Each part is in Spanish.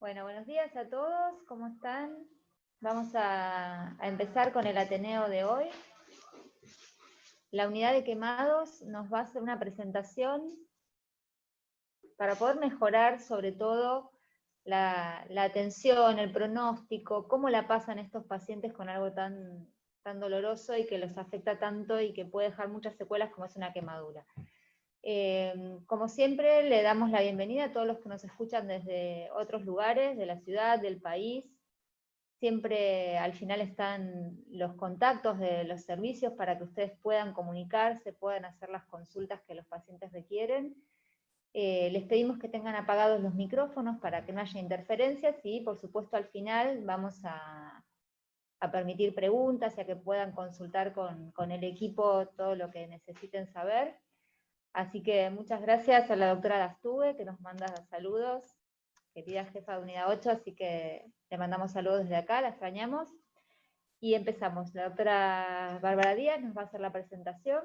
Bueno, buenos días a todos, ¿cómo están? Vamos a empezar con el Ateneo de hoy. La unidad de quemados nos va a hacer una presentación para poder mejorar sobre todo la atención, el pronóstico, cómo la pasan estos pacientes con algo tan doloroso y que los afecta tanto y que puede dejar muchas secuelas como es una quemadura. Como siempre, le damos la bienvenida a todos los que nos escuchan desde otros lugares de la ciudad, del país. Siempre al final están los contactos de los servicios para que ustedes puedan comunicarse, puedan hacer las consultas que los pacientes requieren. Les pedimos que tengan apagados los micrófonos para que no haya interferencias y, por supuesto, al final vamos a permitir preguntas y a que puedan consultar con el equipo todo lo que necesiten saber. Así que muchas gracias a la doctora Dastube, que nos manda saludos, querida jefa de unidad 8, así que le mandamos saludos desde acá, la extrañamos. Y empezamos. La doctora Bárbara Díaz nos va a hacer la presentación.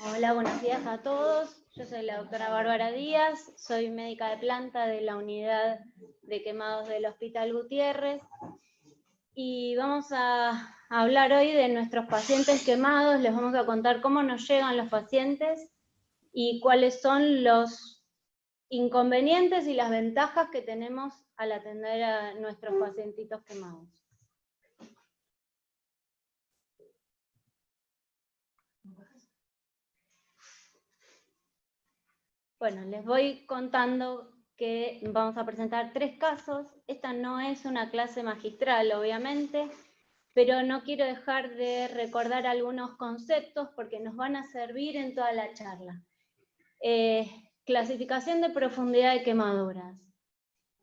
Hola, buenos días a todos. Yo soy la doctora Bárbara Díaz, soy médica de planta de la unidad de quemados del Hospital Gutiérrez. Y vamos a hablar hoy de nuestros pacientes quemados, les vamos a contar cómo nos llegan los pacientes y cuáles son los inconvenientes y las ventajas que tenemos al atender a nuestros pacientitos quemados. Bueno, les voy contando que vamos a presentar 3 casos. Esta no es una clase magistral, obviamente, pero no quiero dejar de recordar algunos conceptos porque nos van a servir en toda la charla. Clasificación de profundidad de quemaduras.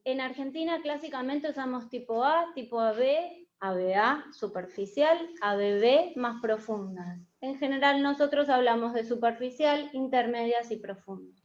En Argentina clásicamente usamos tipo A, tipo AB, ABA, superficial, ABB, más profundas. En general nosotros hablamos de superficial, intermedias y profundas.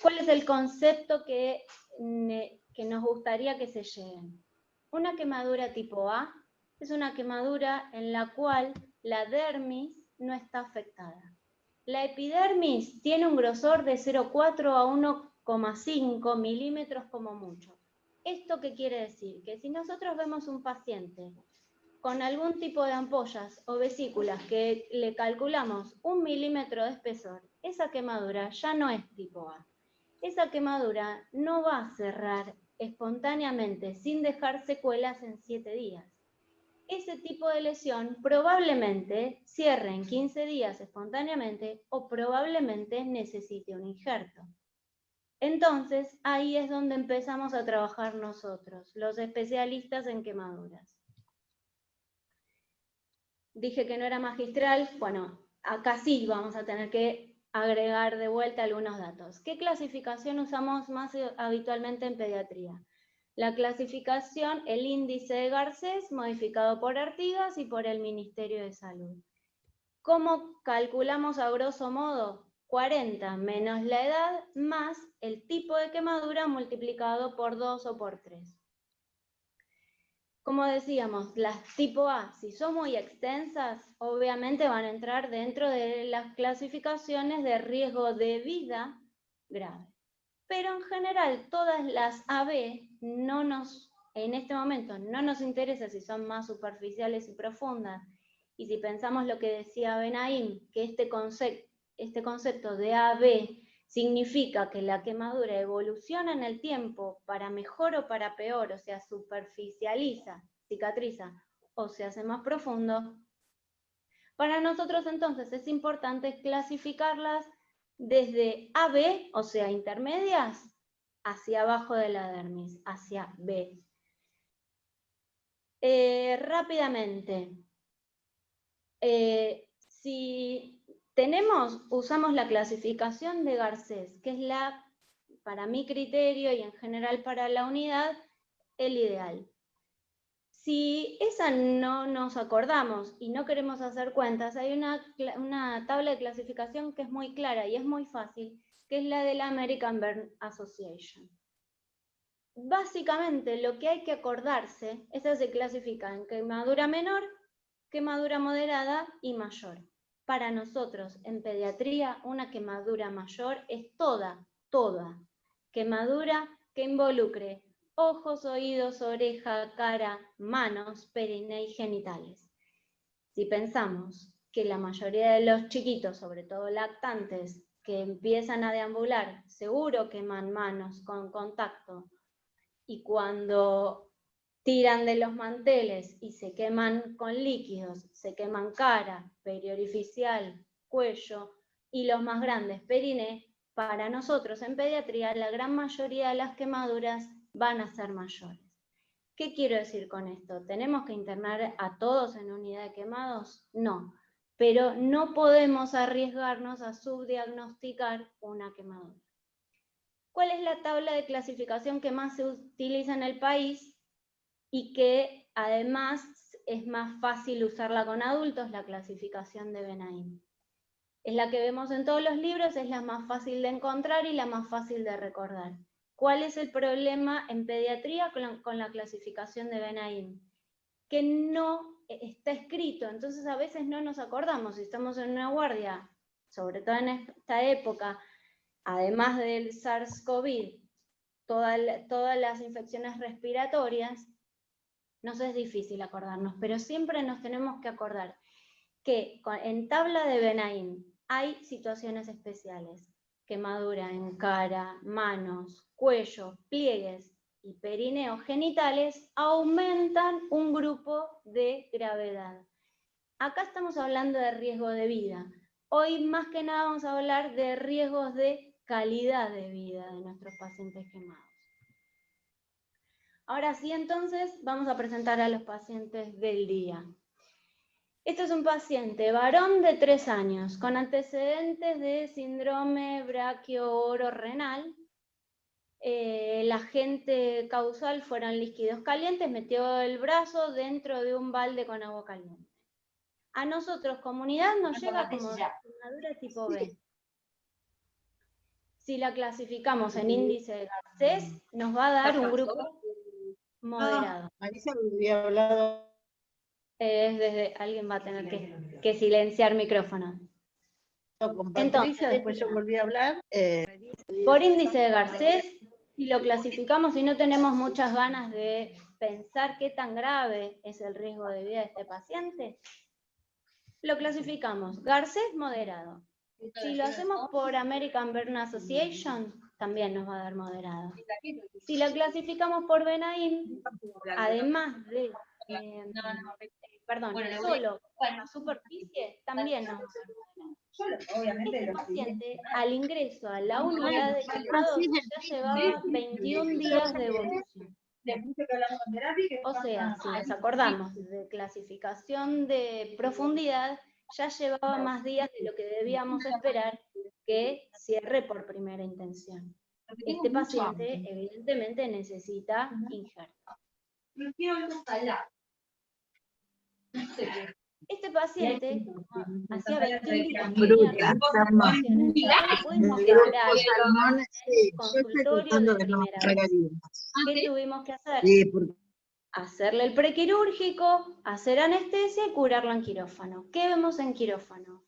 ¿Cuál es el concepto que nos gustaría que se lleguen? Una quemadura tipo A es una quemadura en la cual la dermis no está afectada. La epidermis tiene un grosor de 0,4 a 1,5 milímetros como mucho. ¿Esto qué quiere decir? Que si nosotros vemos un paciente con algún tipo de ampollas o vesículas que le calculamos 1 milímetro de espesor, esa quemadura ya no es tipo A. Esa quemadura no va a cerrar espontáneamente sin dejar secuelas en 7 días. Ese tipo de lesión probablemente cierre en 15 días espontáneamente o probablemente necesite un injerto. Entonces, ahí es donde empezamos a trabajar nosotros, los especialistas en quemaduras. Dije que no era magistral, bueno, acá sí vamos a tener que agregar de vuelta algunos datos. ¿Qué clasificación usamos más habitualmente en pediatría? La clasificación, el índice de Garcés, modificado por Artigas y por el Ministerio de Salud. ¿Cómo calculamos a grosso modo? 40 menos la edad más el tipo de quemadura multiplicado por 2 o por 3. Como decíamos, las tipo A, si son muy extensas, obviamente van a entrar dentro de las clasificaciones de riesgo de vida grave. Pero en general, todas las AB en este momento no nos interesa si son más superficiales y profundas. Y si pensamos lo que decía Benaim, que este concepto de AB significa que la quemadura evoluciona en el tiempo para mejor o para peor, o sea, superficializa, cicatriza, o se hace más profundo. Para nosotros entonces es importante clasificarlas desde AB, o sea, intermedias, hacia abajo de la dermis, hacia B. Rápidamente, si usamos la clasificación de Garcés, que es para mi criterio y en general para la unidad, el ideal. Si esa no nos acordamos y no queremos hacer cuentas, hay una tabla de clasificación que es muy clara y es muy fácil, que es la de la American Burn Association. Básicamente lo que hay que acordarse, esa se clasifica en quemadura menor, quemadura moderada y mayor. Para nosotros, en pediatría, una quemadura mayor es toda quemadura que involucre ojos, oídos, oreja, cara, manos, perine y genitales. Si pensamos que la mayoría de los chiquitos, sobre todo lactantes, que empiezan a deambular, seguro queman manos con contacto, y cuando tiran de los manteles y se queman con líquidos, se queman cara, periorificial, cuello, y los más grandes, periné, para nosotros en pediatría la gran mayoría de las quemaduras van a ser mayores. ¿Qué quiero decir con esto? ¿Tenemos que internar a todos en unidad de quemados? No, pero no podemos arriesgarnos a subdiagnosticar una quemadura. ¿Cuál es la tabla de clasificación que más se utiliza en el país y que además es más fácil usarla con adultos? La clasificación de Benaim. Es la que vemos en todos los libros, es la más fácil de encontrar y la más fácil de recordar. ¿Cuál es el problema en pediatría con la clasificación de Benaim? Que no está escrito, entonces a veces no nos acordamos. Si estamos en una guardia, sobre todo en esta época, además del SARS-CoV, todas las infecciones respiratorias, nos es difícil acordarnos, pero siempre nos tenemos que acordar que en tabla de Benaim hay situaciones especiales. Quemadura en cara, manos, cuello, pliegues y perineo genitales aumentan un grupo de gravedad. Acá estamos hablando de riesgo de vida. Hoy más que nada vamos a hablar de riesgos de calidad de vida de nuestros pacientes quemados. Ahora sí, entonces, vamos a presentar a los pacientes del día. Este es un paciente varón de 3 años, con antecedentes de síndrome braquio-oro-renal. El agente causal fueron líquidos calientes, metió el brazo dentro de un balde con agua caliente. A nosotros, comunidad, nos llega como quemadura tipo B. Si la clasificamos en índice de Garcés, nos va a dar un grupo moderado. Marisa me había hablado. Alguien va a tener que silenciar micrófono. Con Patricia, después yo volví a hablar. Por índice de Garcés, si lo clasificamos y no tenemos muchas ganas de pensar qué tan grave es el riesgo de vida de este paciente, lo clasificamos Garcés moderado. Si lo hacemos por American Burn Association, también nos va a dar moderado. Si lo clasificamos por Benaim, además de solo la superficie, también nos va a dar. Este paciente, al ingreso a la unidad de quemados, ya llevaba 21 días de evolución. O sea, si nos acordamos de clasificación de profundidad, ya llevaba más días de lo que debíamos esperar que cierre por primera intención. Este paciente, evidentemente, necesita injerto. Este paciente hacía 21 días que tenía no pudimos quedar en el consultorio de primera vez. ¿Qué tuvimos que hacer? Hacerle el prequirúrgico, hacer anestesia y curarlo en quirófano. ¿Qué vemos en quirófano?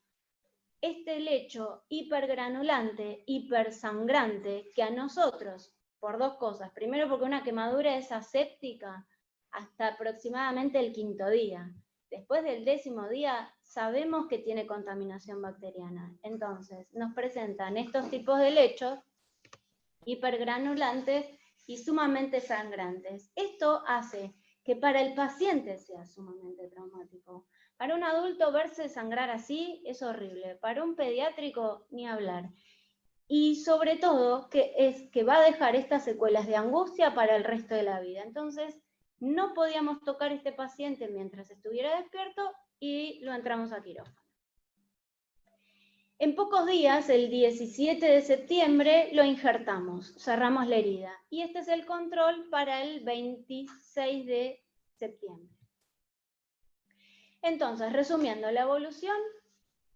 Este lecho hipergranulante, hipersangrante, que a nosotros, por dos cosas. Primero, porque una quemadura es aséptica hasta aproximadamente el 5º día. Después del 10º día sabemos que tiene contaminación bacteriana. Entonces, nos presentan estos tipos de lechos hipergranulantes y sumamente sangrantes. Esto hace que para el paciente sea sumamente traumático. Para un adulto verse sangrar así es horrible. Para un pediátrico, ni hablar. Y sobre todo, que va a dejar estas secuelas de angustia para el resto de la vida. Entonces, no podíamos tocar a este paciente mientras estuviera despierto y lo entramos a quirófano. En pocos días, el 17 de septiembre, lo injertamos, cerramos la herida. Y este es el control para el 26 de septiembre. Entonces, resumiendo la evolución,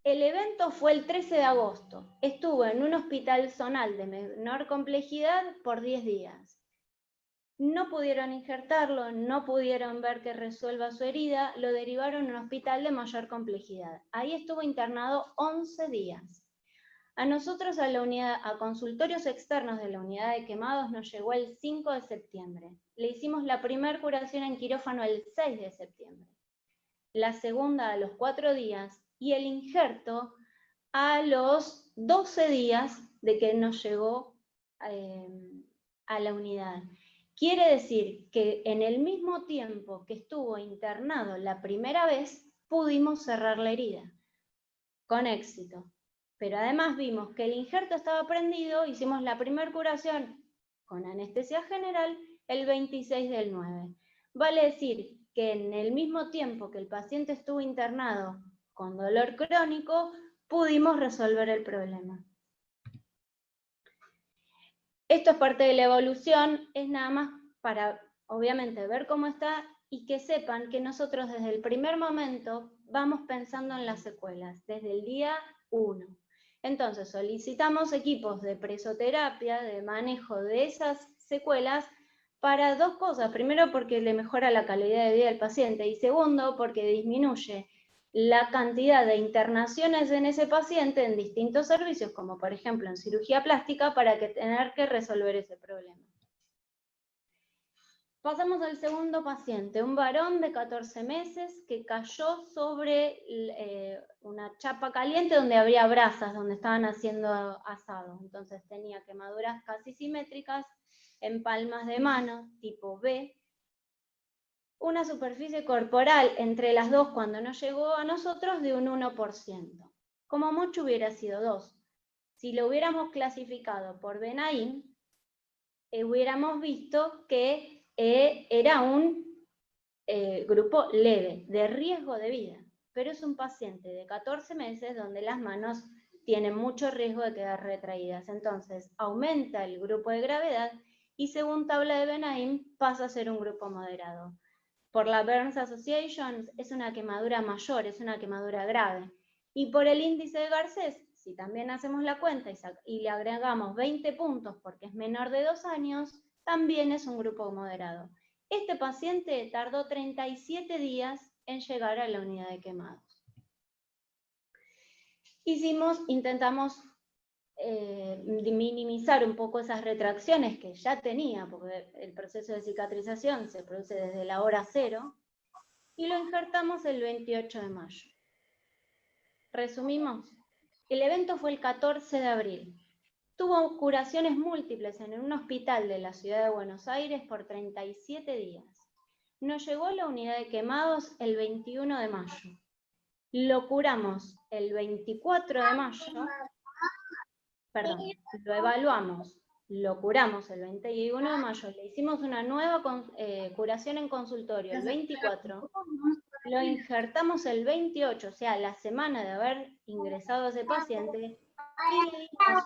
el evento fue el 13 de agosto. Estuvo en un hospital zonal de menor complejidad por 10 días. No pudieron injertarlo, no pudieron ver que resuelva su herida, lo derivaron a un hospital de mayor complejidad. Ahí estuvo internado 11 días. A nosotros, a consultorios externos de la unidad de quemados, nos llegó el 5 de septiembre. Le hicimos la primera curación en quirófano el 6 de septiembre. La segunda a los 4 días y el injerto a los 12 días de que nos llegó a la unidad. Quiere decir que en el mismo tiempo que estuvo internado la primera vez, pudimos cerrar la herida, con éxito. Pero además vimos que el injerto estaba prendido, hicimos la primera curación con anestesia general el 26 del 9. Vale decir que en el mismo tiempo que el paciente estuvo internado con dolor crónico, pudimos resolver el problema. Esto es parte de la evolución, es nada más para, obviamente, ver cómo está y que sepan que nosotros desde el primer momento vamos pensando en las secuelas, desde el día 1. Entonces solicitamos equipos de presoterapia, de manejo de esas secuelas, para dos cosas. Primero, porque le mejora la calidad de vida del paciente, y segundo, porque disminuye la cantidad de internaciones en ese paciente en distintos servicios, como por ejemplo en cirugía plástica, para tener que resolver ese problema. Pasamos al segundo paciente, un varón de 14 meses que cayó sobre una chapa caliente donde había brasas, donde estaban haciendo asado. Entonces tenía quemaduras casi simétricas en palmas de mano, tipo B, una superficie corporal entre las dos cuando nos llegó a nosotros de un 1%. Como mucho hubiera sido 2. Si lo hubiéramos clasificado por Benaim, hubiéramos visto que era un grupo leve, de riesgo de vida, pero es un paciente de 14 meses donde las manos tienen mucho riesgo de quedar retraídas. Entonces aumenta el grupo de gravedad y según tabla de Benaim pasa a ser un grupo moderado. Por la Burns Association es una quemadura mayor, es una quemadura grave. Y por el índice de Garcés, si también hacemos la cuenta y le agregamos 20 puntos porque es menor de 2 años, también es un grupo moderado. Este paciente tardó 37 días en llegar a la unidad de quemados. Intentamos minimizar un poco esas retracciones que ya tenía, porque el proceso de cicatrización se produce desde la hora 0, y lo injertamos el 28 de mayo. Resumimos, el evento fue el 14 de abril. Tuvo curaciones múltiples en un hospital de la ciudad de Buenos Aires por 37 días. Nos llegó a la unidad de quemados el 21 de mayo. Lo curamos el 24 de mayo. Perdón, lo evaluamos, lo curamos el 21 de mayo, le hicimos una nueva curación en consultorio el 24, lo injertamos el 28, o sea, la semana de haber ingresado a ese paciente, y le dimos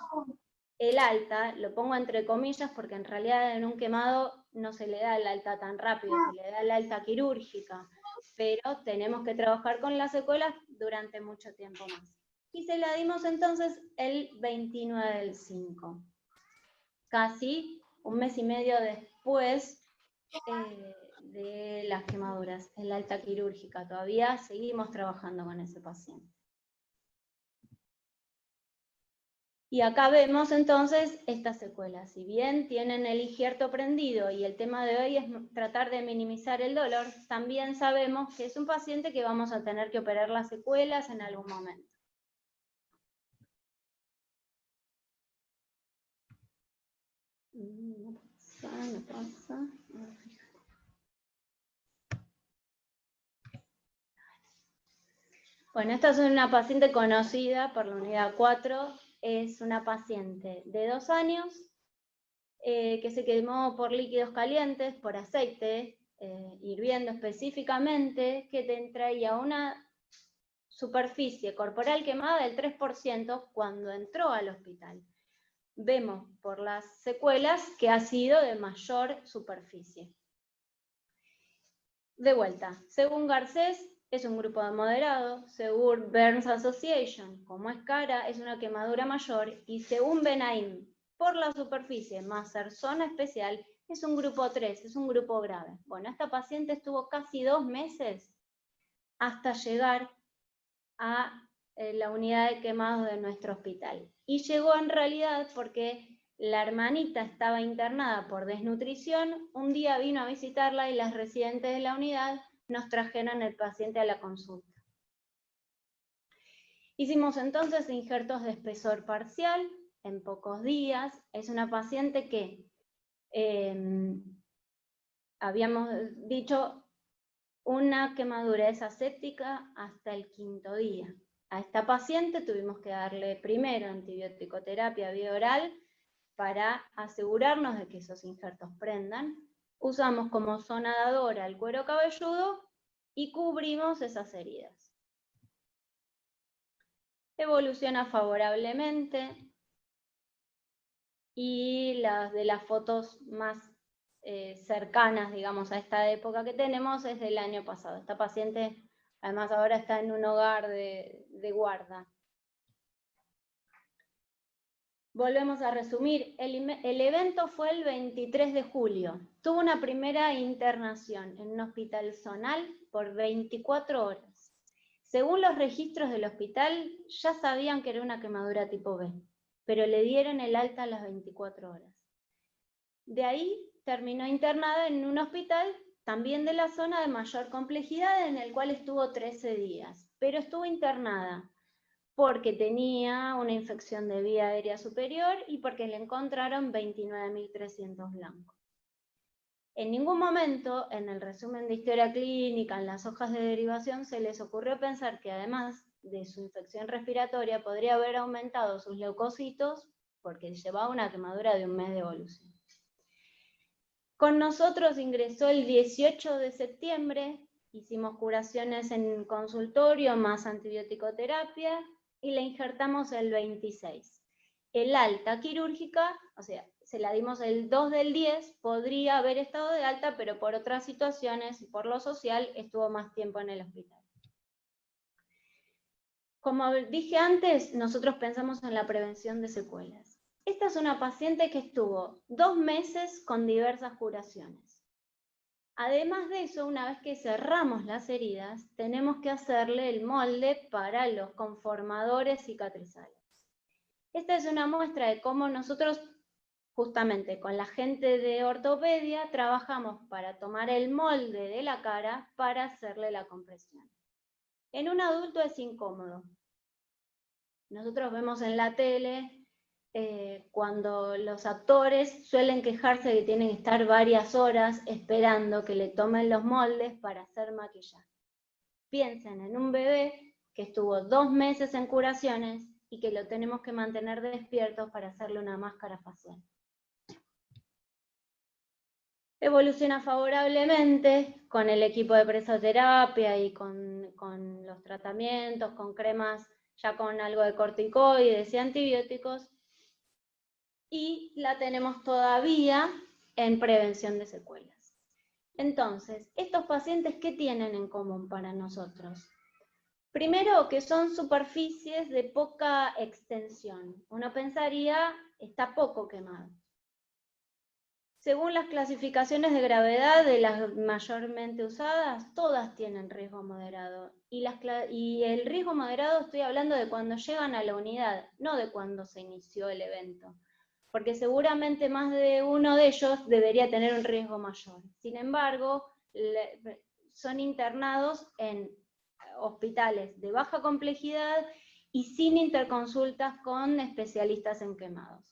el alta, lo pongo entre comillas porque en realidad en un quemado no se le da el alta tan rápido, se le da el alta quirúrgica, pero tenemos que trabajar con las secuelas durante mucho tiempo más. Y se la dimos entonces el 29 del 5. Casi un mes y medio después de las quemaduras, el alta quirúrgica. Todavía seguimos trabajando con ese paciente. Y acá vemos entonces estas secuelas. Si bien tienen el injerto prendido y el tema de hoy es tratar de minimizar el dolor, también sabemos que es un paciente que vamos a tener que operar las secuelas en algún momento. No pasa. Bueno, esta es una paciente conocida por la unidad 4. Es una paciente de 2 años que se quemó por líquidos calientes, por aceite, hirviendo específicamente, que traía una superficie corporal quemada del 3% cuando entró al hospital. Vemos por las secuelas que ha sido de mayor superficie. De vuelta, según Garcés, es un grupo moderado, según Burns Association, como es cara, es una quemadura mayor, y según Benaim, por la superficie más zona especial, Es un grupo 3, es un grupo grave. Bueno, esta paciente estuvo casi 2 meses hasta llegar a la unidad de quemados de nuestro hospital. Y llegó en realidad porque la hermanita estaba internada por desnutrición, un día vino a visitarla y las residentes de la unidad nos trajeron el paciente a la consulta. Hicimos entonces injertos de espesor parcial en pocos días. Es una paciente que habíamos dicho una quemadura es aséptica hasta el 5º día. A esta paciente tuvimos que darle primero antibiótico-terapia vía oral para asegurarnos de que esos injertos prendan. Usamos como sonadadora el cuero cabelludo y cubrimos esas heridas. Evoluciona favorablemente y las de las fotos más cercanas, digamos, a esta época que tenemos es del año pasado. Esta paciente, además, ahora está en un hogar de guarda. Volvemos a resumir. El evento fue el 23 de julio. Tuvo una primera internación en un hospital zonal por 24 horas. Según los registros del hospital, ya sabían que era una quemadura tipo B, pero le dieron el alta a las 24 horas. De ahí terminó internada en un hospital también de la zona de mayor complejidad, en el cual estuvo 13 días, pero estuvo internada porque tenía una infección de vía aérea superior y porque le encontraron 29.300 blancos. En ningún momento, en el resumen de historia clínica, en las hojas de derivación, se les ocurrió pensar que además de su infección respiratoria, podría haber aumentado sus leucocitos porque llevaba una quemadura de 1 mes de evolución. Con nosotros ingresó el 18 de septiembre, hicimos curaciones en consultorio más antibiótico-terapia y la injertamos el 26. El alta quirúrgica, o sea, se la dimos el 2 del 10, podría haber estado de alta, pero por otras situaciones y por lo social estuvo más tiempo en el hospital. Como dije antes, nosotros pensamos en la prevención de secuelas. Esta es una paciente que estuvo 2 meses con diversas curaciones. Además de eso, una vez que cerramos las heridas, tenemos que hacerle el molde para los conformadores cicatrizales. Esta es una muestra de cómo nosotros, justamente con la gente de ortopedia, trabajamos para tomar el molde de la cara para hacerle la compresión. En un adulto es incómodo. Nosotros vemos en la tele cuando los actores suelen quejarse de que tienen que estar varias horas esperando que le tomen los moldes para hacer maquillaje. Piensen en un bebé que estuvo 2 meses en curaciones y que lo tenemos que mantener despierto para hacerle una máscara facial. Evoluciona favorablemente con el equipo de presoterapia y con los tratamientos, con cremas ya con algo de corticoides y antibióticos, y la tenemos todavía en prevención de secuelas. Entonces, estos pacientes, ¿qué tienen en común para nosotros? Primero, que son superficies de poca extensión. Uno pensaría, está poco quemado. Según las clasificaciones de gravedad de las mayormente usadas, todas tienen riesgo moderado. Y el riesgo moderado estoy hablando de cuando llegan a la unidad, no de cuando se inició el evento. Porque seguramente más de uno de ellos debería tener un riesgo mayor. Sin embargo, son internados en hospitales de baja complejidad y sin interconsultas con especialistas en quemados.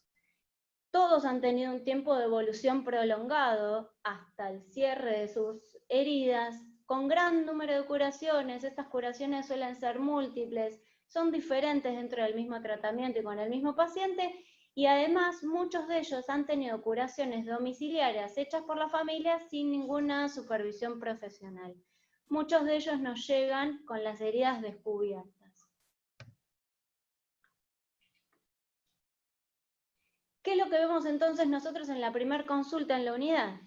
Todos han tenido un tiempo de evolución prolongado hasta el cierre de sus heridas, con gran número de curaciones. Estas curaciones suelen ser múltiples, son diferentes dentro del mismo tratamiento y con el mismo paciente, y además muchos de ellos han tenido curaciones domiciliarias hechas por la familia sin ninguna supervisión profesional. Muchos de ellos nos llegan con las heridas descubiertas. ¿Qué es lo que vemos entonces nosotros en la primera consulta en la unidad?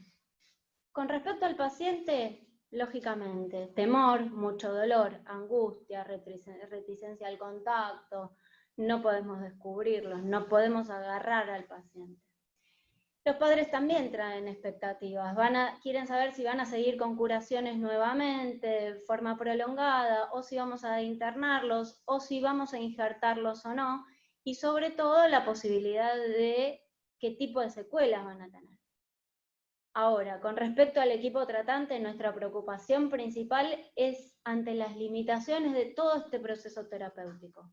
Con respecto al paciente, lógicamente, temor, mucho dolor, angustia, reticencia al contacto, no podemos descubrirlos, no podemos agarrar al paciente. Los padres también traen expectativas, quieren saber si van a seguir con curaciones nuevamente, de forma prolongada, o si vamos a internarlos, o si vamos a injertarlos o no, y sobre todo la posibilidad de qué tipo de secuelas van a tener. Ahora, con respecto al equipo tratante, nuestra preocupación principal es ante las limitaciones de todo este proceso terapéutico.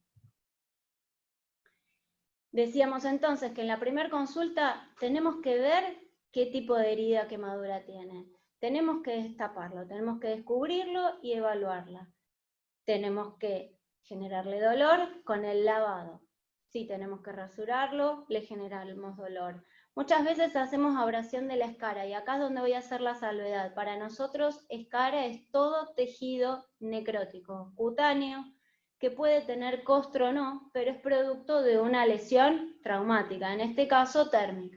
Decíamos entonces que en la primera consulta tenemos que ver qué tipo de herida, quemadura tiene. Tenemos que destaparlo, tenemos que descubrirlo y evaluarla. Tenemos que generarle dolor con el lavado. Si tenemos que rasurarlo, le generamos dolor. Muchas veces hacemos abrasión de la escara y acá es donde voy a hacer la salvedad. Para nosotros, escara es todo tejido necrótico, cutáneo, que puede tener costro o no, pero es producto de una lesión traumática, en este caso térmica.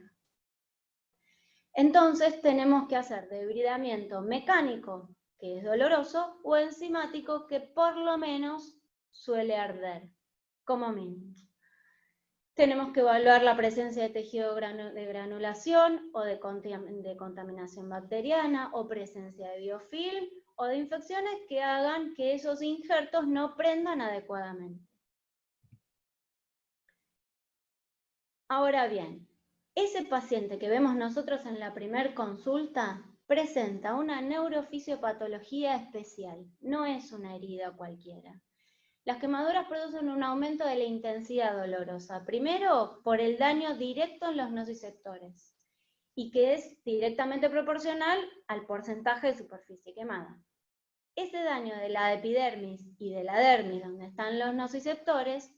Entonces tenemos que hacer debridamiento mecánico, que es doloroso, o enzimático, que por lo menos suele arder, como mínimo. Tenemos que evaluar la presencia de tejido de granulación o de contaminación bacteriana, o presencia de biofilm, o de infecciones que hagan que esos injertos no prendan adecuadamente. Ahora bien, ese paciente que vemos nosotros en la primera consulta presenta una neurofisiopatología especial, no es una herida cualquiera. Las quemaduras producen un aumento de la intensidad dolorosa, primero por el daño directo en los nociceptores, y que es directamente proporcional al porcentaje de superficie quemada. Ese daño de la epidermis y de la dermis, donde están los nociceptores,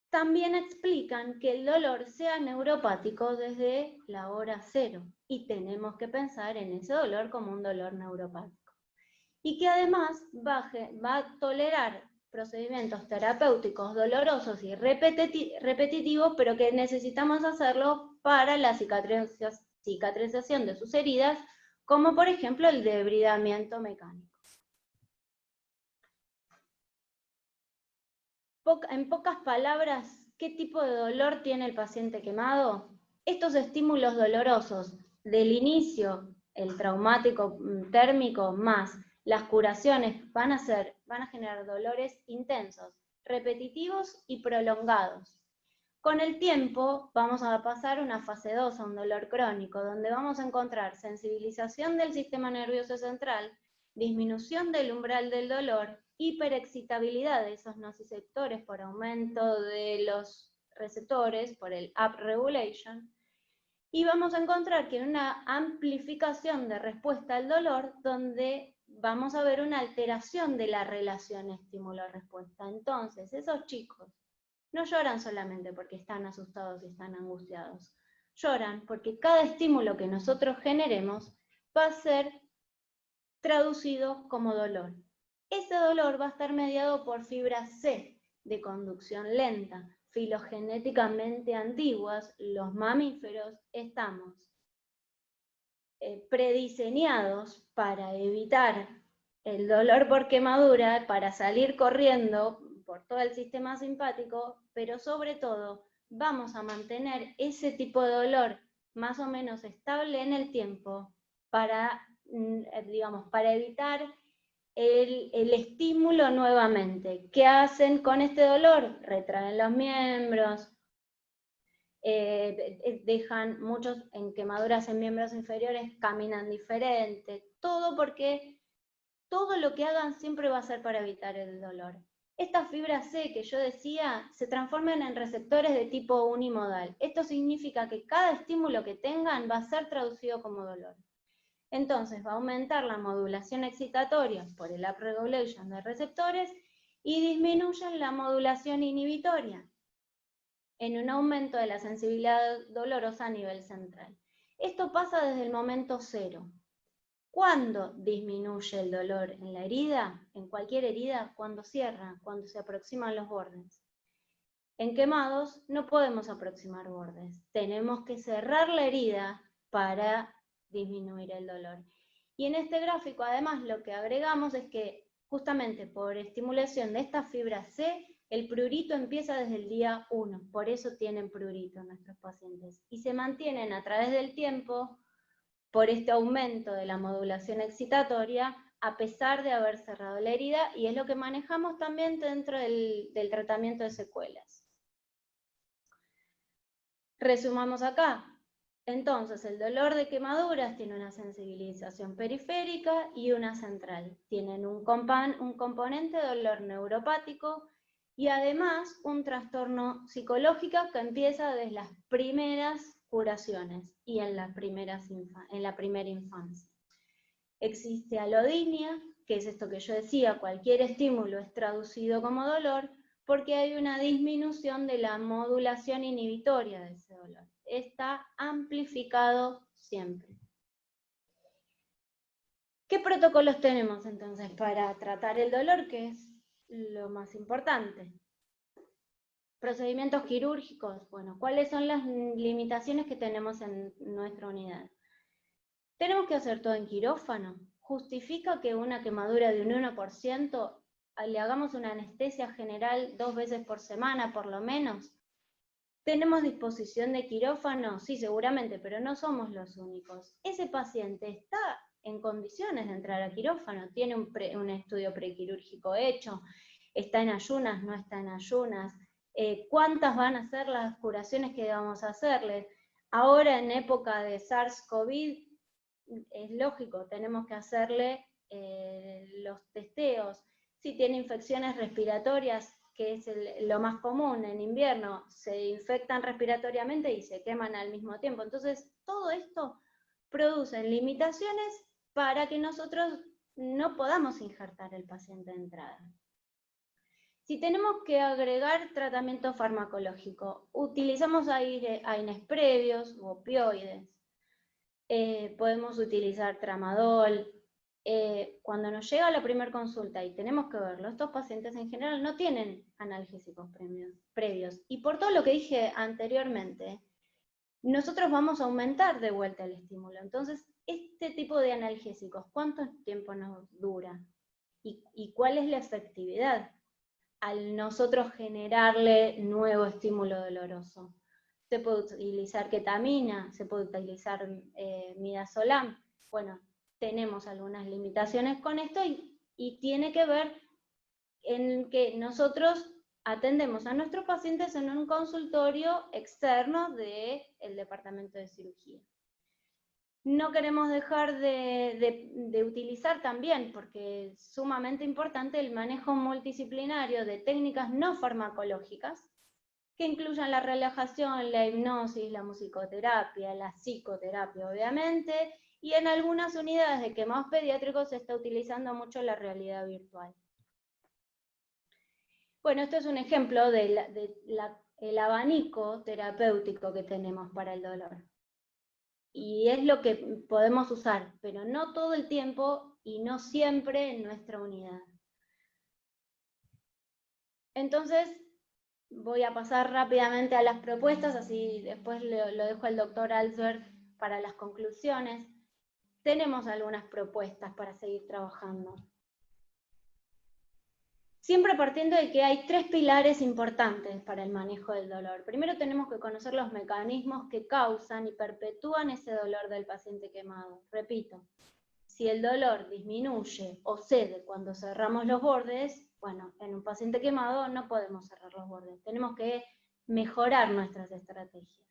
también explican que el dolor sea neuropático desde la hora cero, y tenemos que pensar en ese dolor como un dolor neuropático. Y que además va a tolerar procedimientos terapéuticos dolorosos y repetitivos, pero que necesitamos hacerlo para la cicatrización de sus heridas, como por ejemplo el debridamiento mecánico. En pocas palabras, ¿qué tipo de dolor tiene el paciente quemado? Estos estímulos dolorosos del inicio, el traumático térmico más las curaciones van a generar dolores intensos, repetitivos y prolongados. Con el tiempo vamos a pasar a una fase 2, a un dolor crónico, donde vamos a encontrar sensibilización del sistema nervioso central, disminución del umbral del dolor, hiperexcitabilidad de esos nociceptores por aumento de los receptores, por el upregulation, y vamos a encontrar que hay una amplificación de respuesta al dolor, donde vamos a ver una alteración de la relación estímulo-respuesta. Entonces, esos chicos no lloran solamente porque están asustados y están angustiados, lloran porque cada estímulo que nosotros generemos va a ser traducido como dolor. Ese dolor va a estar mediado por fibras C de conducción lenta. Filogenéticamente antiguas, los mamíferos estamos prediseñados para evitar el dolor por quemadura, para salir corriendo por todo el sistema simpático, pero sobre todo vamos a mantener ese tipo de dolor más o menos estable en el tiempo para, digamos, para evitar el estímulo nuevamente. ¿Qué hacen con este dolor? Retraen los miembros, dejan muchos en quemaduras en miembros inferiores, caminan diferente, todo porque todo lo que hagan siempre va a ser para evitar el dolor. Estas fibras C que yo decía se transforman en receptores de tipo unimodal. Esto significa que cada estímulo que tengan va a ser traducido como dolor. Entonces va a aumentar la modulación excitatoria por el upregulation de receptores y disminuyen la modulación inhibitoria en un aumento de la sensibilidad dolorosa a nivel central. Esto pasa desde el momento cero. ¿Cuándo disminuye el dolor en la herida? En cualquier herida, cuando cierra, cuando se aproximan los bordes. En quemados no podemos aproximar bordes. Tenemos que cerrar la herida para disminuir el dolor. Y en este gráfico, además, lo que agregamos es que justamente por estimulación de estas fibras C, El prurito empieza desde el día 1, por eso tienen prurito nuestros pacientes, y se mantienen a través del tiempo por este aumento de la modulación excitatoria, a pesar de haber cerrado la herida, y es lo que manejamos también dentro del tratamiento de secuelas. Resumamos acá. Entonces, el dolor de quemaduras tiene una sensibilización periférica y una central. Tienen un componente de dolor neuropático y además un trastorno psicológico que empieza desde las primeras curaciones y en la primera infancia. Existe alodinia, que es esto que yo decía, cualquier estímulo es traducido como dolor, porque hay una disminución de la modulación inhibitoria de ese dolor. Está amplificado siempre. ¿Qué protocolos tenemos entonces para tratar el dolor, que es lo más importante? Procedimientos quirúrgicos. Bueno, ¿cuáles son las limitaciones que tenemos en nuestra unidad? Tenemos que hacer todo en quirófano. ¿Justifica que una quemadura de un 1% le hagamos una anestesia general 2 veces por semana, por lo menos? ¿Tenemos disposición de quirófano? Sí, seguramente, pero no somos los únicos. Ese paciente está en condiciones de entrar a quirófano, tiene un estudio prequirúrgico hecho, está en ayunas, no está en ayunas, ¿cuántas van a ser las curaciones que vamos a hacerle? Ahora en época de SARS-CoV, es lógico, tenemos que hacerle los testeos. Si tiene infecciones respiratorias, que es lo más común en invierno, se infectan respiratoriamente y se queman al mismo tiempo. Entonces, todo esto produce limitaciones para que nosotros no podamos injertar el paciente de entrada. Si tenemos que agregar tratamiento farmacológico, utilizamos AINES previos u opioides. Podemos utilizar tramadol. Cuando nos llega la primera consulta y tenemos que verlo, estos pacientes en general no tienen analgésicos previos. Y por todo lo que dije anteriormente, nosotros vamos a aumentar de vuelta el estímulo. Entonces, este tipo de analgésicos, ¿cuánto tiempo nos dura? ¿Y cuál es la efectividad al nosotros generarle nuevo estímulo doloroso? Se puede utilizar ketamina, se puede utilizar midazolam. Bueno, tenemos algunas limitaciones con esto y tiene que ver en que nosotros atendemos a nuestros pacientes en un consultorio externo del departamento de cirugía. No queremos dejar de utilizar también, porque es sumamente importante, el manejo multidisciplinario de técnicas no farmacológicas, que incluyan la relajación, la hipnosis, la musicoterapia, la psicoterapia, obviamente, y en algunas unidades de quemados pediátricos se está utilizando mucho la realidad virtual. Bueno, esto es un ejemplo del abanico terapéutico que tenemos para el dolor. Y es lo que podemos usar, pero no todo el tiempo y no siempre en nuestra unidad. Entonces, voy a pasar rápidamente a las propuestas, así después lo dejo al doctor Alsberg para las conclusiones. Tenemos algunas propuestas para seguir trabajando. Siempre partiendo de que hay 3 pilares importantes para el manejo del dolor. Primero tenemos que conocer los mecanismos que causan y perpetúan ese dolor del paciente quemado. Repito, si el dolor disminuye o cede cuando cerramos los bordes, bueno, en un paciente quemado no podemos cerrar los bordes. Tenemos que mejorar nuestras estrategias.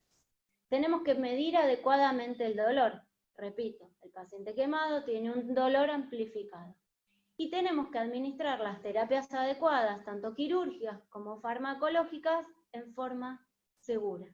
Tenemos que medir adecuadamente el dolor. Repito, el paciente quemado tiene un dolor amplificado. Y tenemos que administrar las terapias adecuadas, tanto quirúrgicas como farmacológicas, en forma segura.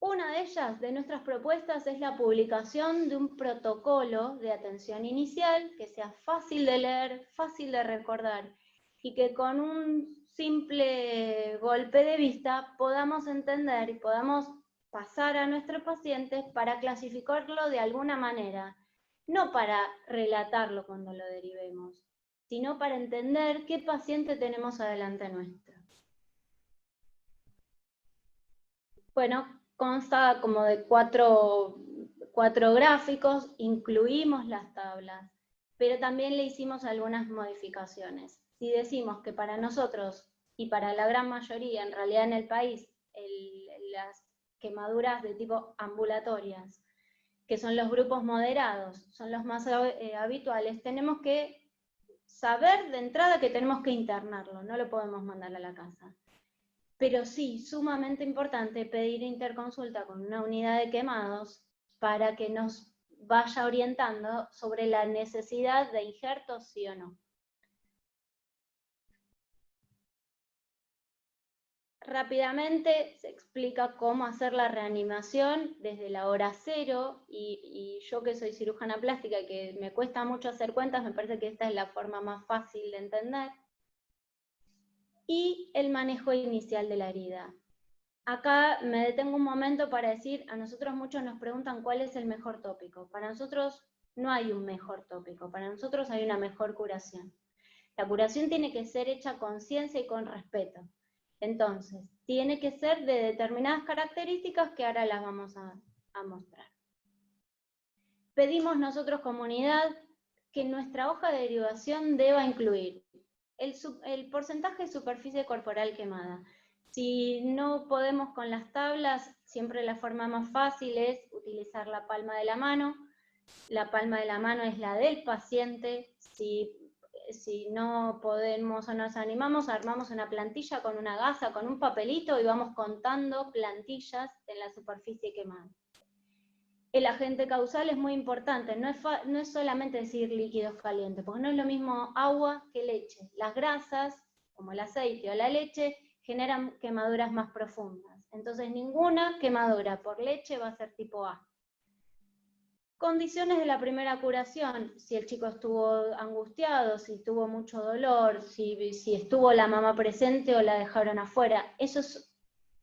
Una de ellas, de nuestras propuestas, es la publicación de un protocolo de atención inicial que sea fácil de leer, fácil de recordar, y que con un simple golpe de vista podamos entender y podamos pasar a nuestros pacientes para clasificarlo de alguna manera. No para relatarlo cuando lo derivemos, sino para entender qué paciente tenemos adelante nuestro. Bueno, consta como de cuatro gráficos, incluimos las tablas. pero también le hicimos algunas modificaciones. Si decimos que para nosotros y para la gran mayoría, en realidad en el país, las quemaduras de tipo ambulatorias, que son los grupos moderados, son los más habituales, tenemos que saber de entrada que tenemos que internarlo, no lo podemos mandar a la casa. Pero sí, sumamente importante pedir interconsulta con una unidad de quemados para que nos vaya orientando sobre la necesidad de injertos, sí o no. Rápidamente se explica cómo hacer la reanimación desde la hora cero, y yo que soy cirujana plástica y que me cuesta mucho hacer cuentas, me parece que esta es la forma más fácil de entender. Y el manejo inicial de la herida. Acá me detengo un momento para decir, a nosotros muchos nos preguntan cuál es el mejor tópico. Para nosotros no hay un mejor tópico, para nosotros hay una mejor curación. La curación tiene que ser hecha con ciencia y con respeto. Entonces, tiene que ser de determinadas características que ahora las vamos a mostrar. Pedimos nosotros, comunidad, que nuestra hoja de derivación deba incluir el porcentaje de superficie corporal quemada. Si no podemos con las tablas, siempre la forma más fácil es utilizar la palma de la mano. La palma de la mano es la del paciente. Si no podemos o nos animamos, armamos una plantilla con una gasa, con un papelito, y vamos contando plantillas en la superficie quemada. El agente causal es muy importante, no es solamente decir líquidos calientes, porque no es lo mismo agua que leche. Las grasas, como el aceite o la leche, generan quemaduras más profundas. Entonces ninguna quemadura por leche va a ser tipo A. Condiciones de la primera curación: si el chico estuvo angustiado, si tuvo mucho dolor, si estuvo la mamá presente o la dejaron afuera. Eso es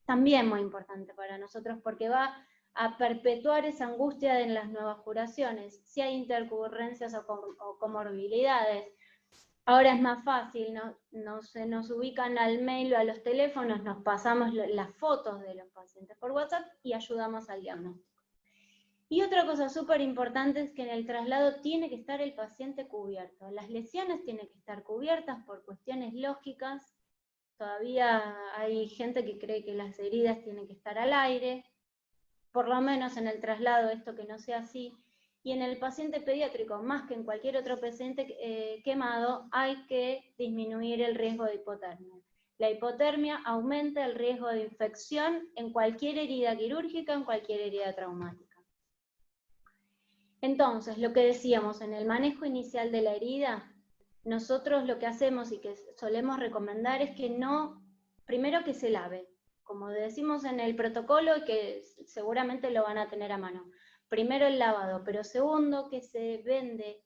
también muy importante para nosotros, porque va a perpetuar esa angustia en las nuevas curaciones. Si hay intercurrencias o comorbilidades, ahora es más fácil, nos ubican al mail o a los teléfonos, nos pasamos las fotos de los pacientes por WhatsApp y ayudamos al diagnóstico. Y otra cosa súper importante es que en el traslado tiene que estar el paciente cubierto. Las lesiones tienen que estar cubiertas por cuestiones lógicas. Todavía hay gente que cree que las heridas tienen que estar al aire. Por lo menos en el traslado esto que no sea así. Y en el paciente pediátrico, más que en cualquier otro paciente quemado, hay que disminuir el riesgo de hipotermia. La hipotermia aumenta el riesgo de infección en cualquier herida quirúrgica, en cualquier herida traumática. Entonces, lo que decíamos, en el manejo inicial de la herida, nosotros lo que hacemos y que solemos recomendar es que primero que se lave, como decimos en el protocolo, que seguramente lo van a tener a mano. Primero el lavado, pero segundo que se vende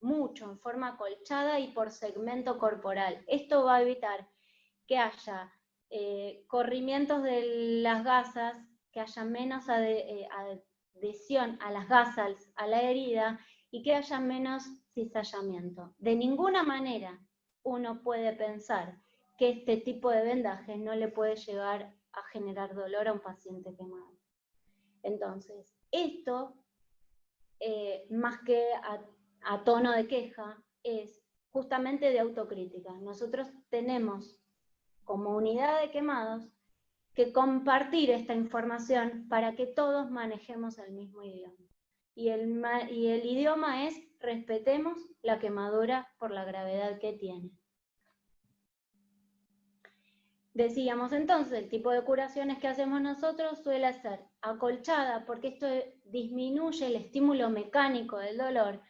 mucho en forma acolchada y por segmento corporal. Esto va a evitar que haya corrimientos de las gasas, que haya menos adhesión a las gasas, a la herida, y que haya menos cizallamiento. De ninguna manera uno puede pensar que este tipo de vendaje no le puede llegar a generar dolor a un paciente quemado. Entonces, esto, más que a tono de queja, es justamente de autocrítica. Nosotros tenemos, como unidad de quemados, que compartir esta información para que todos manejemos el mismo idioma. Y el idioma es: respetemos la quemadura por la gravedad que tiene. Decíamos entonces, el tipo de curaciones que hacemos nosotros suele ser acolchada, porque esto disminuye el estímulo mecánico del dolor,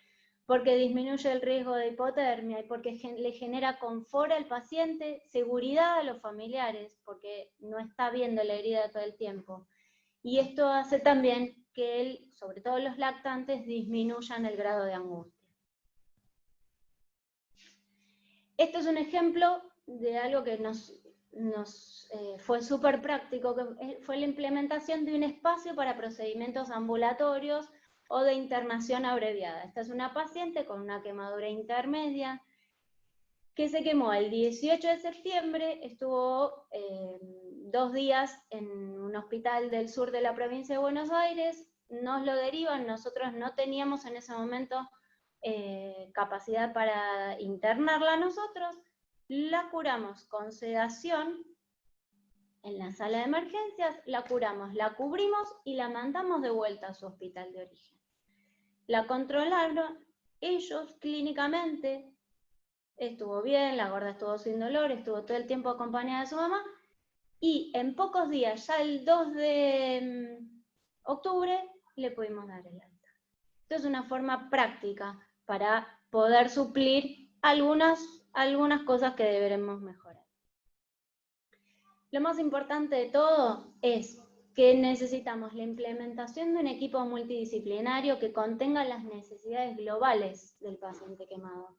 porque disminuye el riesgo de hipotermia y porque le genera confort al paciente, seguridad a los familiares, porque no está viendo la herida todo el tiempo. Y esto hace también que sobre todo los lactantes, disminuyan el grado de angustia. Este es un ejemplo de algo que nos fue súper práctico, que fue la implementación de un espacio para procedimientos ambulatorios o de internación abreviada. Esta es una paciente con una quemadura intermedia que se quemó el 18 de septiembre, estuvo 2 días en un hospital del sur de la provincia de Buenos Aires, nos lo derivan, nosotros no teníamos en ese momento capacidad para internarla nosotros, la curamos con sedación en la sala de emergencias, la curamos, la cubrimos y la mandamos de vuelta a su hospital de origen. La controlaron ellos clínicamente, estuvo bien, la gorda estuvo sin dolor, estuvo todo el tiempo acompañada de su mamá, y en pocos días, ya el 2 de octubre, le pudimos dar el alta. Esto es una forma práctica para poder suplir algunas cosas que deberemos mejorar. Lo más importante de todo es que necesitamos la implementación de un equipo multidisciplinario que contenga las necesidades globales del paciente quemado.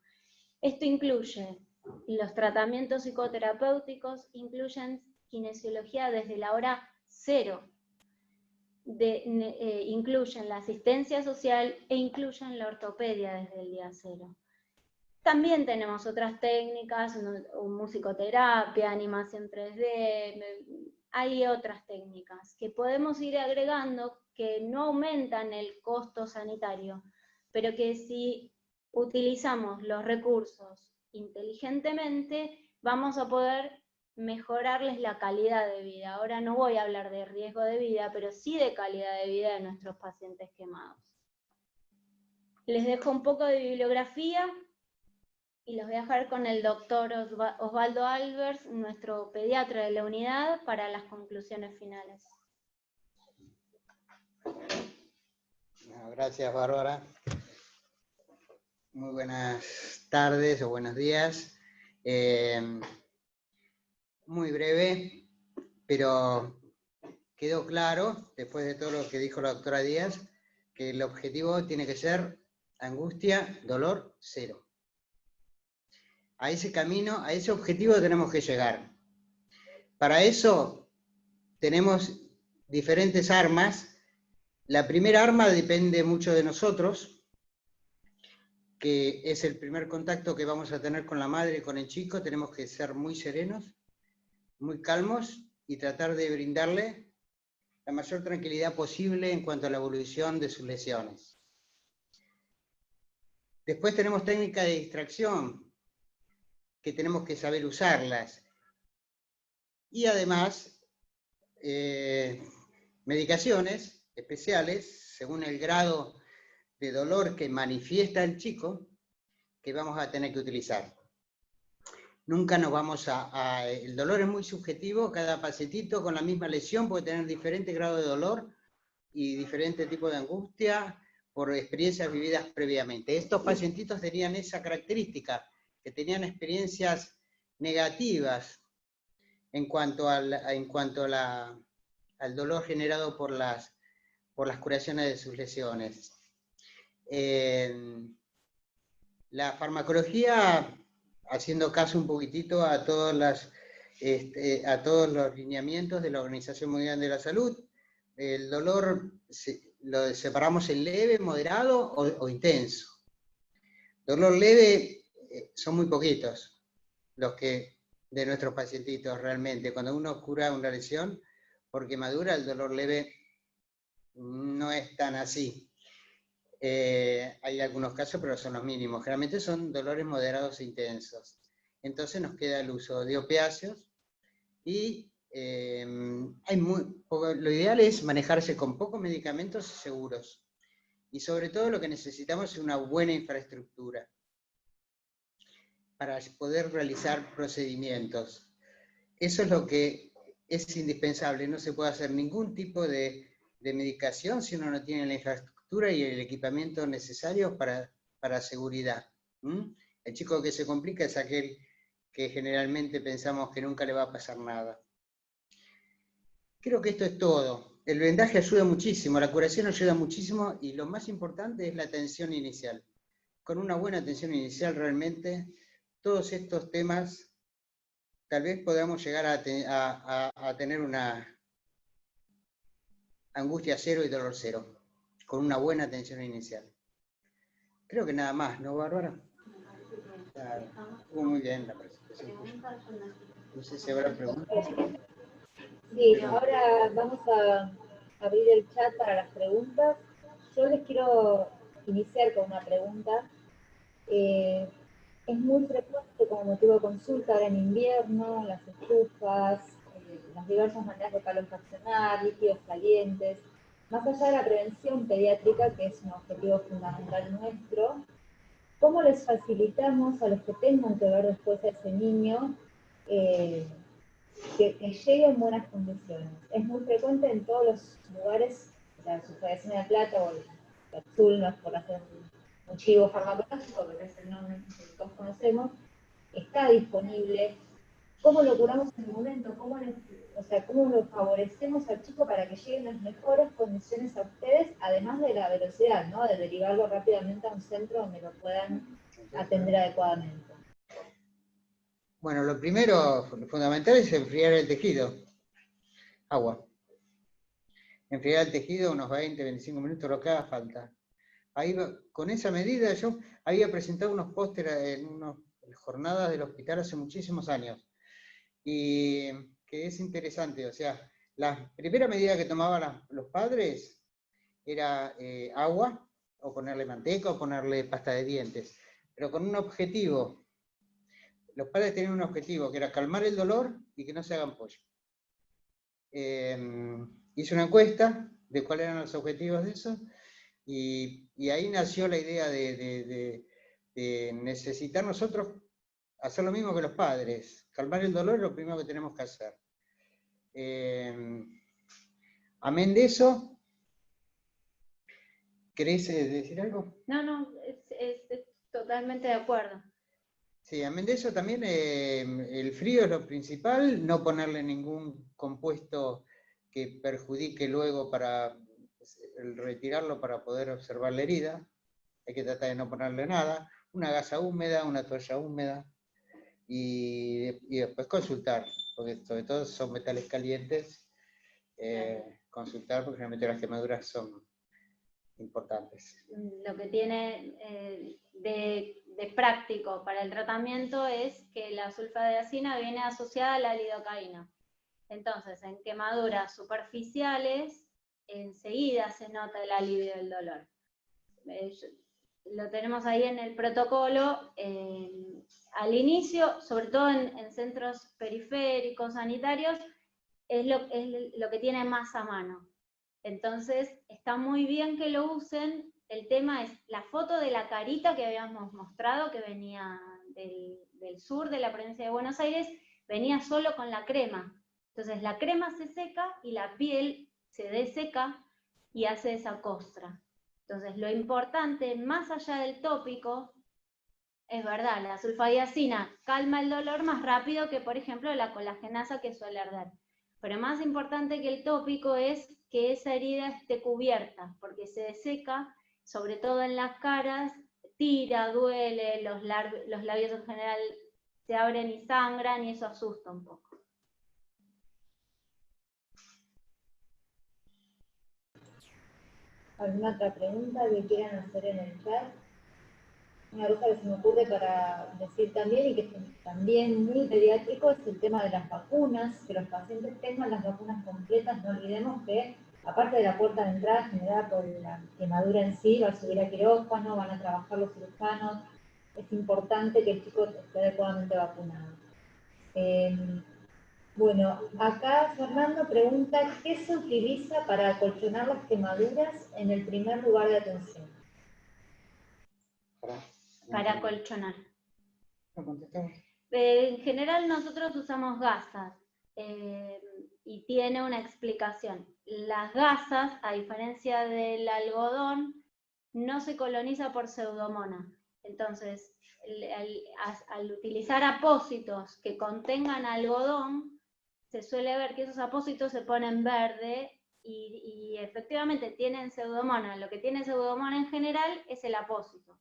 Esto incluye los tratamientos psicoterapéuticos, incluyen kinesiología desde la hora cero, incluyen la asistencia social e incluyen la ortopedia desde el día cero. También tenemos otras técnicas, musicoterapia, animación 3D, hay otras técnicas que podemos ir agregando que no aumentan el costo sanitario, pero que si utilizamos los recursos inteligentemente, vamos a poder mejorarles la calidad de vida. Ahora no voy a hablar de riesgo de vida, pero sí de calidad de vida de nuestros pacientes quemados. Les dejo un poco de bibliografía y los voy a dejar con el doctor Osvaldo Albers, nuestro pediatra de la unidad, para las conclusiones finales. Gracias, Bárbara. Muy buenas tardes o buenos días. Muy breve, pero quedó claro, después de todo lo que dijo la doctora Díaz, que el objetivo tiene que ser angustia, dolor, cero. A ese camino, a ese objetivo tenemos que llegar. Para eso tenemos diferentes armas. La primera arma depende mucho de nosotros, que es el primer contacto que vamos a tener con la madre y con el chico. Tenemos que ser muy serenos, muy calmos y tratar de brindarle la mayor tranquilidad posible en cuanto a la evolución de sus lesiones. Después tenemos técnicas de distracción, que tenemos que saber usarlas. Y además, medicaciones especiales, según el grado de dolor que manifiesta el chico, que vamos a tener que utilizar. Nunca nos vamos el dolor es muy subjetivo, cada pacientito con la misma lesión puede tener diferente grado de dolor y diferente tipo de angustia por experiencias vividas previamente. Estos pacientitos tenían esa característica, que tenían experiencias negativas en cuanto al dolor generado por las curaciones de sus lesiones. La farmacología, haciendo caso un poquitito a todos los lineamientos de la Organización Mundial de la Salud, el dolor lo separamos en leve, moderado o intenso. Dolor leve son muy poquitos los que de nuestros pacientitos realmente. Cuando uno cura una lesión por quemadura, el dolor leve no es tan así. Hay algunos casos, pero son los mínimos. Generalmente son dolores moderados e intensos. Entonces nos queda el uso de opiáceos y lo ideal es manejarse con pocos medicamentos seguros. Y sobre todo lo que necesitamos es una buena infraestructura para poder realizar procedimientos. Eso es lo que es indispensable. No se puede hacer ningún tipo de medicación si uno no tiene la infraestructura y el equipamiento necesario para seguridad. El chico que se complica es aquel que generalmente pensamos que nunca le va a pasar nada. Creo que esto es todo. El vendaje ayuda muchísimo, la curación ayuda muchísimo y lo más importante es la atención inicial. Con una buena atención inicial realmente todos estos temas tal vez podamos llegar a tener una angustia cero y dolor cero, con una buena atención inicial. Creo que nada más, ¿no, Bárbara? Estuvo muy bien la presentación. No sé si habrá preguntas. Sí, ahora vamos a abrir el chat para las preguntas. Yo les quiero iniciar con una pregunta Es muy frecuente como motivo de consulta ahora en invierno, las estufas, las diversas maneras de calefaccionar, líquidos calientes. Más allá de la prevención pediátrica, que es un objetivo fundamental nuestro, ¿cómo les facilitamos a los que tengan que ver después a ese niño que llegue en buenas condiciones? Es muy frecuente en todos los lugares, la Subdelegación de La Plata o el azul, no es por hacer un chivo farmacológico, pero es el nombre que todos conocemos, está disponible. ¿Cómo lo curamos en el momento? ¿Cómo lo favorecemos al chico para que llegue en las mejores condiciones a ustedes, además de la velocidad, ¿no? De derivarlo rápidamente a un centro donde lo puedan atender adecuadamente? Bueno, lo primero, lo fundamental es enfriar el tejido. Agua. Enfriar el tejido unos 20, 25 minutos, lo que haga falta. Ahí, con esa medida, yo había presentado unos pósteres en unas jornadas del hospital hace muchísimos años. Y que es interesante, o sea, la primera medida que tomaban los padres era agua, o ponerle manteca, o ponerle pasta de dientes, pero con un objetivo. Los padres tenían un objetivo, que era calmar el dolor y que no se hagan pollo. Hice una encuesta de cuáles eran los objetivos de eso, y ahí nació la idea de necesitar nosotros hacer lo mismo que los padres. Calmar el dolor es lo primero que tenemos que hacer. Amén de eso, ¿querés decir algo? No, es totalmente de acuerdo. Sí, amén de eso también el frío es lo principal, no ponerle ningún compuesto que perjudique luego para retirarlo para poder observar la herida. Hay que tratar de no ponerle nada, una gasa húmeda, una toalla húmeda, y después consultar, porque sobre todo son metales calientes, consultar porque realmente las quemaduras son importantes. Lo que tiene de práctico para el tratamiento es que la sulfadiazina viene asociada a la lidocaína. Entonces, en quemaduras superficiales, enseguida se nota el alivio del dolor. Lo tenemos ahí en el protocolo. Al inicio, sobre todo en centros periféricos, sanitarios, es lo que tiene más a mano. Entonces, está muy bien que lo usen. El tema es la foto de la carita que habíamos mostrado, que venía del sur de la provincia de Buenos Aires, venía solo con la crema. Entonces, la crema se seca y la piel se deseca y hace esa costra. Entonces, lo importante, más allá del tópico, es verdad, la sulfadiazina calma el dolor más rápido que, por ejemplo, la colagenasa que suele arder. Pero más importante que el tópico es que esa herida esté cubierta, porque se deseca, sobre todo en las caras, tira, duele, los labios en general se abren y sangran y eso asusta un poco. ¿Alguna otra pregunta que quieran hacer en el chat? Una cosa que se me ocurre para decir también, y que es también muy pediátrico, es el tema de las vacunas, que los pacientes tengan las vacunas completas. No olvidemos que, aparte de la puerta de entrada generada por la quemadura en sí, va a subir a quirófano, van a trabajar los cirujanos, es importante que el chico esté adecuadamente vacunado. Bueno, acá Fernando pregunta, ¿qué se utiliza para acolchonar las quemaduras en el primer lugar de atención? Para acolchonar. En general nosotros usamos gasas y tiene una explicación. Las gasas, a diferencia del algodón, no se coloniza por pseudomonas. Entonces, al utilizar apósitos que contengan algodón, se suele ver que esos apósitos se ponen verde y efectivamente tienen pseudomonas. Lo que tiene pseudomonas en general es el apósito.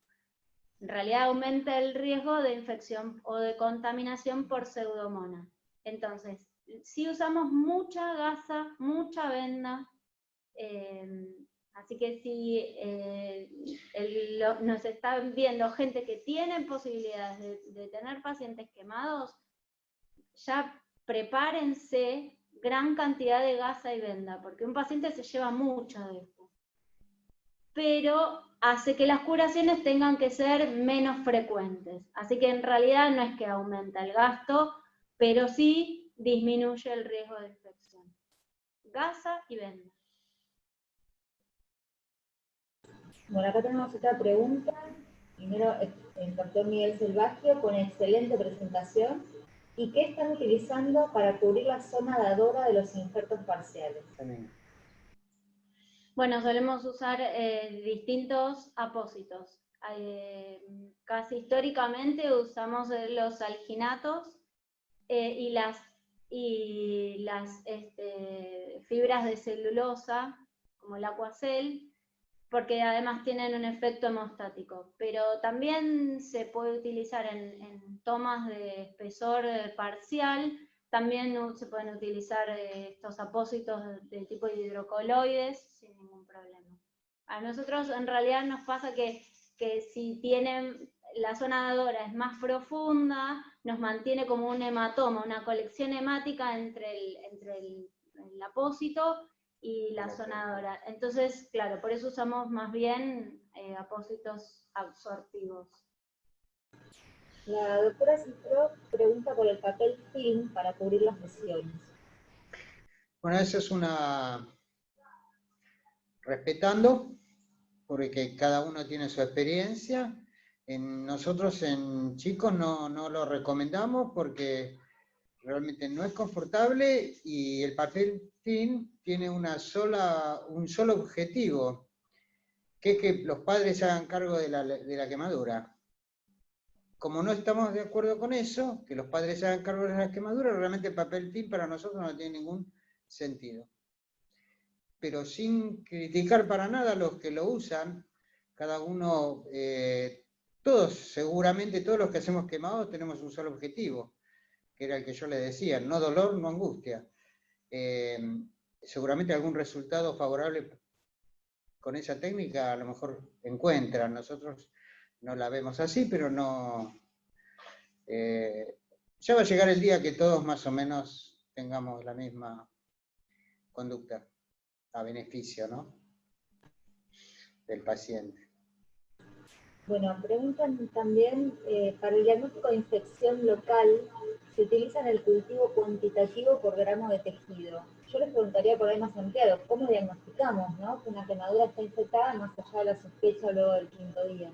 En realidad aumenta el riesgo de infección o de contaminación por pseudomonas. Entonces, sí usamos mucha gasa, mucha venda, así que si nos están viendo gente que tiene posibilidades de tener pacientes quemados, ya prepárense gran cantidad de gasa y venda, porque un paciente se lleva mucho de esto. pero hace que las curaciones tengan que ser menos frecuentes. Así que en realidad no es que aumenta el gasto, pero sí disminuye el riesgo de infección. Gasa y venda. Bueno, acá tenemos otra pregunta. Primero, el doctor Miguel Selvagio, con excelente presentación. ¿Y qué están utilizando para cubrir la zona dadora de los injertos parciales? Bueno, solemos usar distintos apósitos. Casi históricamente usamos los alginatos y las fibras de celulosa, como el Aquacel, porque además tienen un efecto hemostático, pero también se puede utilizar en tomas de espesor parcial, también se pueden utilizar estos apósitos de tipo hidrocoloides sin ningún problema. A nosotros en realidad nos pasa que si tienen la zona dadora es más profunda, nos mantiene como un hematoma, una colección hemática entre el apósito y la zona dadora. Entonces, claro, por eso usamos más bien apósitos absortivos. La doctora Cipro pregunta por el papel film para cubrir las lesiones. Bueno, eso es una... respetando, porque cada uno tiene su experiencia. Nosotros en chicos no lo recomendamos porque realmente no es confortable y el papel film tiene un solo objetivo, que es que los padres hagan cargo de la quemadura. Como no estamos de acuerdo con eso, que los padres hagan cargo de la quemadura, realmente el papel film para nosotros no tiene ningún sentido. Pero sin criticar para nada a los que lo usan, cada uno, seguramente todos los que hacemos quemados tenemos un solo objetivo, que era el que yo le decía, no dolor, no angustia. Seguramente algún resultado favorable con esa técnica a lo mejor encuentran. Nosotros no la vemos así, pero no... ya va a llegar el día que todos más o menos tengamos la misma conducta a beneficio, ¿no?, del paciente. Bueno, preguntan también, para el diagnóstico de infección local, ¿se utiliza el cultivo cuantitativo por gramo de tejido? Yo les preguntaría por ahí más ampliado, ¿cómo diagnosticamos, ¿no?, que una quemadura está infectada más allá de la sospecha luego del 5.º día?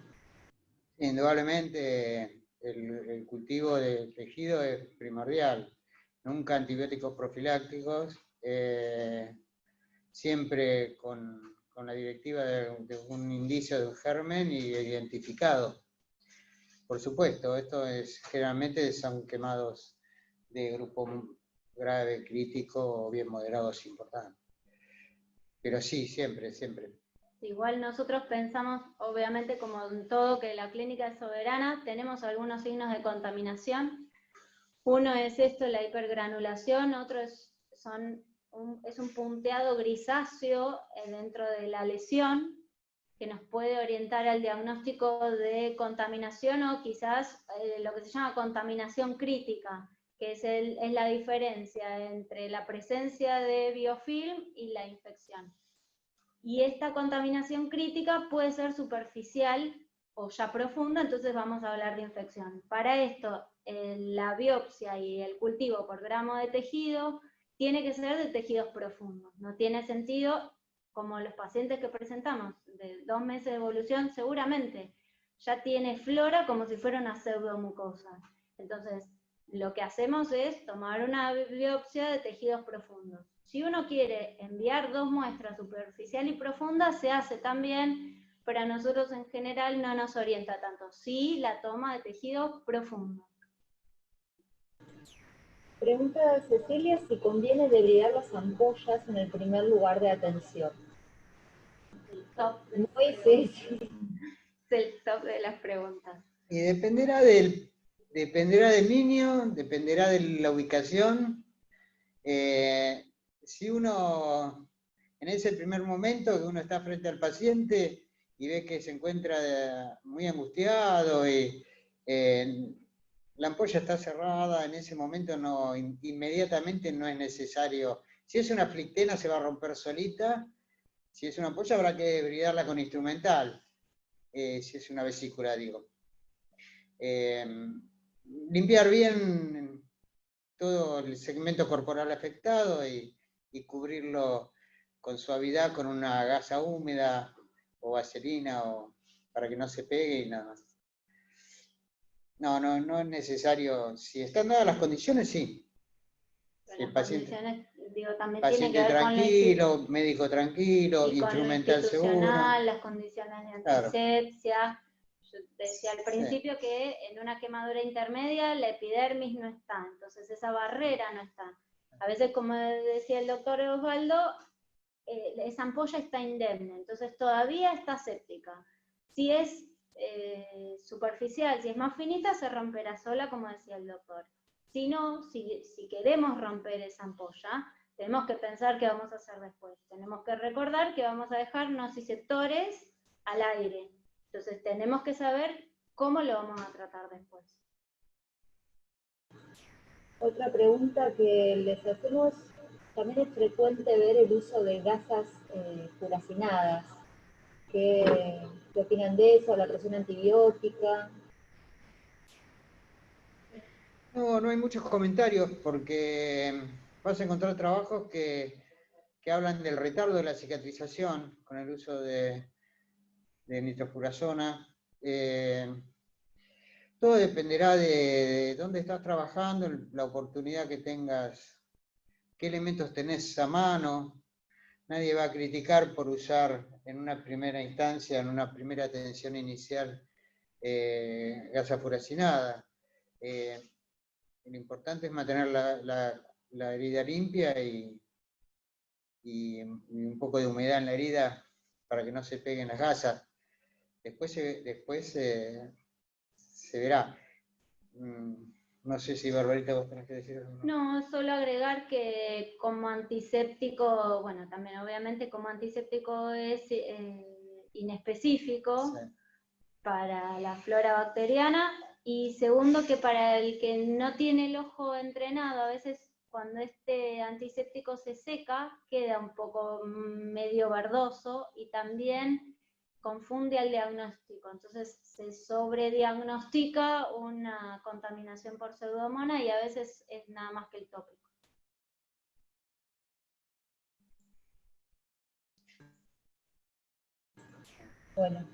Indudablemente el cultivo de tejido es primordial. Nunca antibióticos profilácticos, siempre con la directiva de un indicio de un germen y identificado. Por supuesto, generalmente son quemados de grupo grave, crítico o bien moderados importantes. Pero sí, siempre. Igual nosotros pensamos, obviamente como en todo, que la clínica es soberana, tenemos algunos signos de contaminación. Uno es la hipergranulación, otro es un punteado grisáceo dentro de la lesión, que nos puede orientar al diagnóstico de contaminación o quizás lo que se llama contaminación crítica, que es la diferencia entre la presencia de biofilm y la infección. Y esta contaminación crítica puede ser superficial o ya profunda, entonces vamos a hablar de infección. Para esto, la biopsia y el cultivo por gramo de tejido tiene que ser de tejidos profundos. No tiene sentido, como los pacientes que presentamos, de 2 meses de evolución, seguramente ya tiene flora como si fuera una pseudomucosa. Entonces, lo que hacemos es tomar una biopsia de tejidos profundos. Si uno quiere enviar 2 muestras, superficial y profunda, se hace también, pero a nosotros en general no nos orienta tanto. Sí, la toma de tejido profundo. Pregunta Cecilia si conviene debridar las ampollas en el primer lugar de atención. El top Sí. es el top de las preguntas. Y dependerá del niño, dependerá de la ubicación. Si uno, en ese primer momento que uno está frente al paciente y ve que se encuentra muy angustiado y la ampolla está cerrada, en ese momento inmediatamente no es necesario. Si es una flictena se va a romper solita. Si es una ampolla habrá que bridarla con instrumental, si es una vesícula, digo. Limpiar bien todo el segmento corporal afectado y cubrirlo con suavidad, con una gasa húmeda o vaselina, para que no se pegue y nada más. No es necesario. Si están dadas las condiciones, sí. Si el paciente, digo, también paciente tiene que ver tranquilo, médico tranquilo, instrumental seguro. Las condiciones de antisepsia. Claro. Yo decía al principio que en una quemadura intermedia la epidermis no está, entonces esa barrera no está. A veces, como decía el doctor Osvaldo, esa ampolla está indemne, entonces todavía está séptica. Si es superficial, si es más finita, se romperá sola, como decía el doctor. Si no, si queremos romper esa ampolla, tenemos que pensar qué vamos a hacer después. Tenemos que recordar que vamos a dejar nociceptores al aire. Entonces tenemos que saber cómo lo vamos a tratar después. Otra pregunta que les hacemos, también es frecuente ver el uso de gasas furacinadas. ¿Qué opinan de eso? ¿La presión antibiótica? No hay muchos comentarios porque vas a encontrar trabajos que hablan del retardo de la cicatrización con el uso de nitrofurazona. Todo dependerá de dónde estás trabajando, la oportunidad que tengas, qué elementos tenés a mano. Nadie va a criticar por usar en una primera instancia, en una primera atención inicial, gasa furacinada. Lo importante es mantener la herida limpia y un poco de humedad en la herida para que no se peguen las gasas. Después se verá. No sé si Barbarita vos tenés que decir algo. No, solo agregar que como antiséptico, bueno, también obviamente como antiséptico es inespecífico para la flora bacteriana, y segundo que para el que no tiene el ojo entrenado, a veces cuando este antiséptico se seca queda un poco medio verdoso y también confunde al diagnóstico, entonces se sobrediagnostica una contaminación por pseudomonas y a veces es nada más que el tópico. Bueno,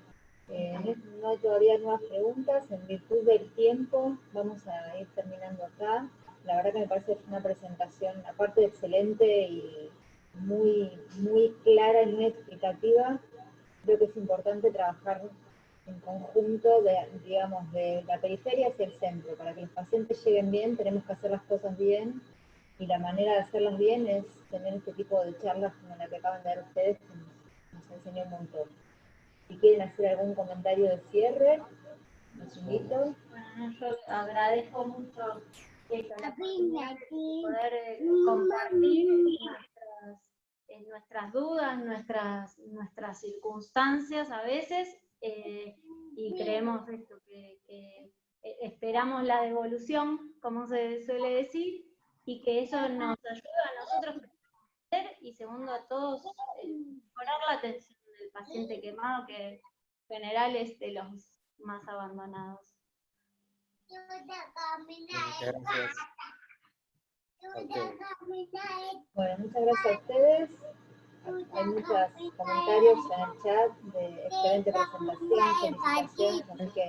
no hay todavía nuevas preguntas, en virtud del tiempo vamos a ir terminando acá. La verdad que me parece una presentación, aparte de excelente y muy, muy clara y muy explicativa. Creo que es importante trabajar en conjunto, digamos, de la periferia hacia el centro. Para que los pacientes lleguen bien, tenemos que hacer las cosas bien, y la manera de hacerlas bien es tener este tipo de charlas como la que acaban de dar ustedes, que nos enseñó un montón. Si quieren hacer algún comentario de cierre, los invito. Bueno, yo agradezco mucho la posibilidad de poder compartir nuestras dudas, nuestras circunstancias a veces, y creemos esto, que esperamos la devolución, como se suele decir, y que eso nos ayuda a nosotros a crecer, y segundo a todos, mejorar la atención del paciente quemado, que en general es de los más abandonados. Muchas gracias. Bueno, muchas gracias a ustedes. Hay muchos comentarios en el chat de excelente presentación, felicitaciones, así que